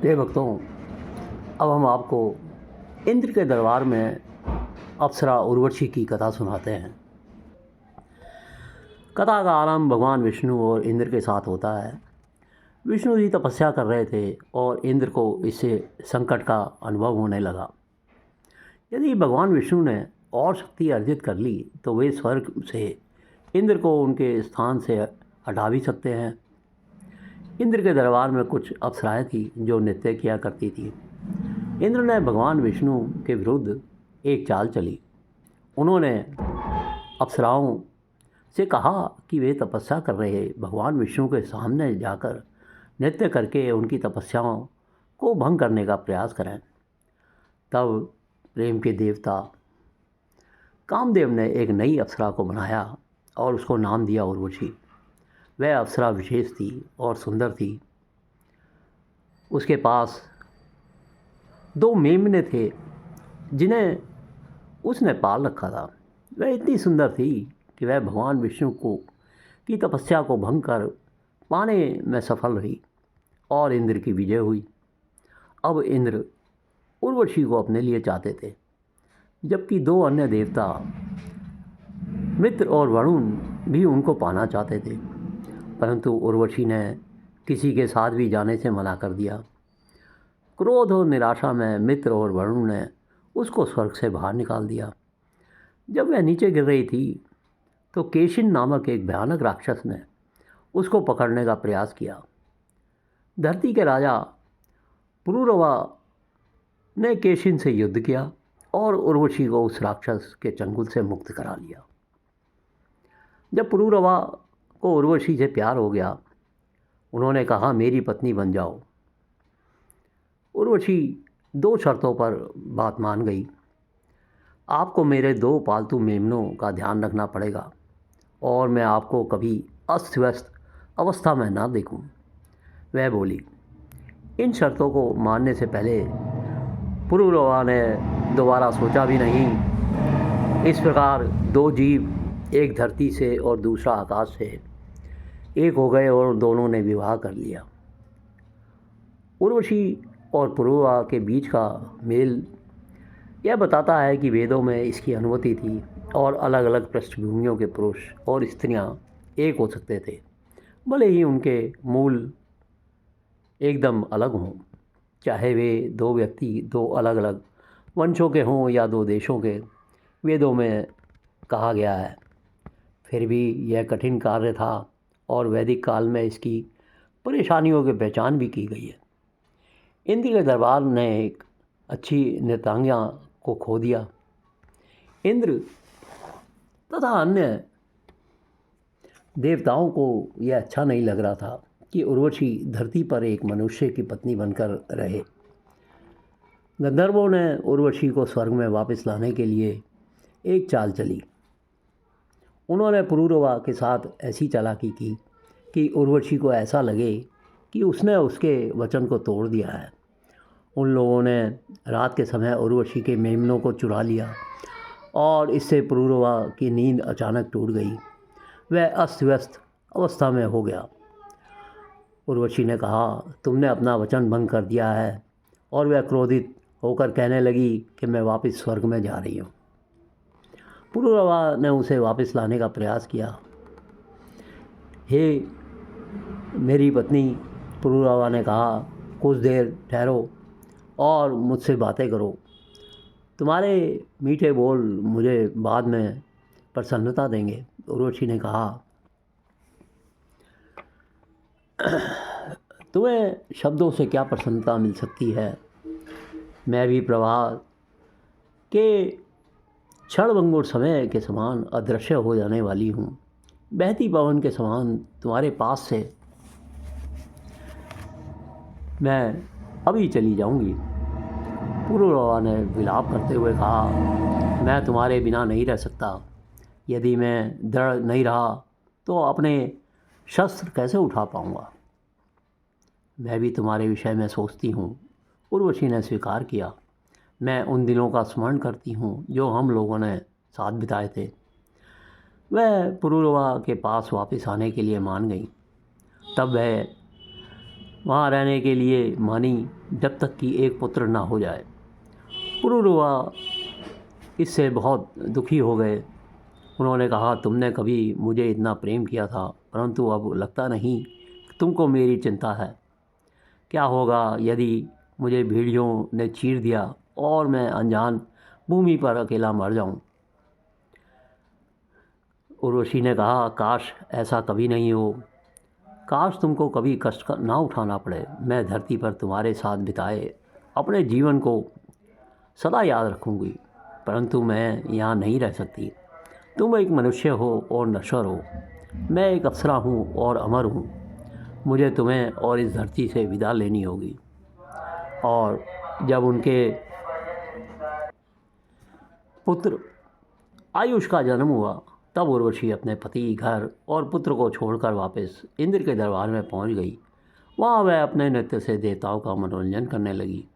प्रिय भक्तों, अब हम आपको इंद्र के दरबार में अप्सरा उर्वशी की कथा सुनाते हैं। कथा का आरंभ भगवान विष्णु और इंद्र के साथ होता है। विष्णु जी तपस्या कर रहे थे और इंद्र को इससे संकट का अनुभव होने लगा। यदि भगवान विष्णु ने और शक्ति अर्जित कर ली तो वे स्वर्ग से इंद्र को उनके स्थान से हटा भी सकते हैं। इंद्र के दरबार में कुछ अप्सराएं थी जो नृत्य किया करती थी। इंद्र ने भगवान विष्णु के विरुद्ध एक चाल चली। उन्होंने अप्सराओं से कहा कि वे तपस्या कर रहे भगवान विष्णु के सामने जाकर नृत्य करके उनकी तपस्याओं को भंग करने का प्रयास करें। तब प्रेम के देवता कामदेव ने एक नई अप्सरा को बनाया और उसको नाम दिया उर्वशी। वह अप्सरा विशेष थी और सुंदर थी। उसके पास 2 मेमने थे जिन्हें उसने पाल रखा था। वह इतनी सुंदर थी कि वह भगवान विष्णु की तपस्या को भंग कर पाने में सफल रही और इंद्र की विजय हुई। अब इंद्र उर्वशी को अपने लिए चाहते थे, जबकि 2 अन्य देवता मित्र और वरुण भी उनको पाना चाहते थे, परंतु उर्वशी ने किसी के साथ भी जाने से मना कर दिया। क्रोध और निराशा में मित्र और वरुण ने उसको स्वर्ग से बाहर निकाल दिया। जब वह नीचे गिर रही थी तो केशिन नामक एक भयानक राक्षस ने उसको पकड़ने का प्रयास किया। धरती के राजा पुरुरवा ने केशिन से युद्ध किया और उर्वशी को उस राक्षस के चंगुल से मुक्त करा लिया। जब पुरुरवा को उर्वशी से प्यार हो गया, उन्होंने कहा, मेरी पत्नी बन जाओ। उर्वशी 2 शर्तों पर बात मान गई। आपको मेरे 2 पालतू मेमनों का ध्यान रखना पड़ेगा और मैं आपको कभी अस्त व्यस्त अवस्था में ना देखूं। वह बोली। इन शर्तों को मानने से पहले पुरुरवा ने दोबारा सोचा भी नहीं। इस प्रकार 2 जीव, एक धरती से और दूसरा आकाश से, एक हो गए और दोनों ने विवाह कर लिया। उर्वशी और पुरुरवा के बीच का मेल यह बताता है कि वेदों में इसकी अनुमति थी और अलग अलग पृष्ठभूमियों के पुरुष और स्त्रियां एक हो सकते थे, भले ही उनके मूल एकदम अलग हों। चाहे वे 2 व्यक्ति 2 अलग अलग वंशों के हों या 2 देशों के, वेदों में कहा गया है। फिर भी यह कठिन कार्य था और वैदिक काल में इसकी परेशानियों की पहचान भी की गई है। इंद्र के दरबार ने एक अच्छी नृत्यांगना को खो दिया। इंद्र तथा अन्य देवताओं को यह अच्छा नहीं लग रहा था कि उर्वशी धरती पर एक मनुष्य की पत्नी बनकर रहे। गंधर्वों ने उर्वशी को स्वर्ग में वापस लाने के लिए एक चाल चली। उन्होंने पुरुरवा के साथ ऐसी चालाकी की कि उर्वशी को ऐसा लगे कि उसने उसके वचन को तोड़ दिया है। उन लोगों ने रात के समय उर्वशी के मेमनों को चुरा लिया और इससे पुरुरवा की नींद अचानक टूट गई। वह अस्त व्यस्त अवस्था में हो गया। उर्वशी ने कहा, तुमने अपना वचन भंग कर दिया है, और वह क्रोधित होकर कहने लगी कि मैं वापस स्वर्ग में जा रही हूँ। पुरुरवा ने उसे वापस लाने का प्रयास किया। हे मेरी पत्नी, पुरुरवा ने कहा, कुछ देर ठहरो और मुझसे बातें करो। तुम्हारे मीठे बोल मुझे बाद में प्रसन्नता देंगे। उर्वशी ने कहा, तुम्हें शब्दों से क्या प्रसन्नता मिल सकती है? मैं भी प्रवाह के क्षणभंगुर समय के समान अदृश्य हो जाने वाली हूँ। बहती पवन के समान तुम्हारे पास से मैं अभी चली जाऊँगी। पुरुरवा ने विलाप करते हुए कहा, मैं तुम्हारे बिना नहीं रह सकता। यदि मैं दृढ़ नहीं रहा तो अपने शस्त्र कैसे उठा पाऊँगा? मैं भी तुम्हारे विषय में सोचती हूँ। उर्वशी ने स्वीकार किया। मैं उन दिनों का स्मरण करती हूँ जो हम लोगों ने साथ बिताए थे। वह पुरुरवा के पास वापस आने के लिए मान गई। तब वह वहाँ रहने के लिए मानी जब तक कि एक पुत्र ना हो जाए। पुरुरवा इससे बहुत दुखी हो गए। उन्होंने कहा, तुमने कभी मुझे इतना प्रेम किया था, परंतु अब लगता नहीं कि तुमको मेरी चिंता है। क्या होगा यदि मुझे भेड़ियों ने चीर दिया और मैं अनजान भूमि पर अकेला मर जाऊं? उर्वशी ने कहा, काश ऐसा कभी नहीं हो। काश तुमको कभी कष्ट ना उठाना पड़े। मैं धरती पर तुम्हारे साथ बिताए अपने जीवन को सदा याद रखूंगी, परंतु मैं यहाँ नहीं रह सकती। तुम एक मनुष्य हो और नश्वर हो, मैं एक अप्सरा हूँ और अमर हूँ। मुझे तुम्हें और इस धरती से विदा लेनी होगी। और जब उनके पुत्र आयुष का जन्म हुआ, तब उर्वशी अपने पति, घर और पुत्र को छोड़कर वापस इंद्र के दरबार में पहुंच गई। वहाँ वह अपने नृत्य से देवताओं का मनोरंजन करने लगी।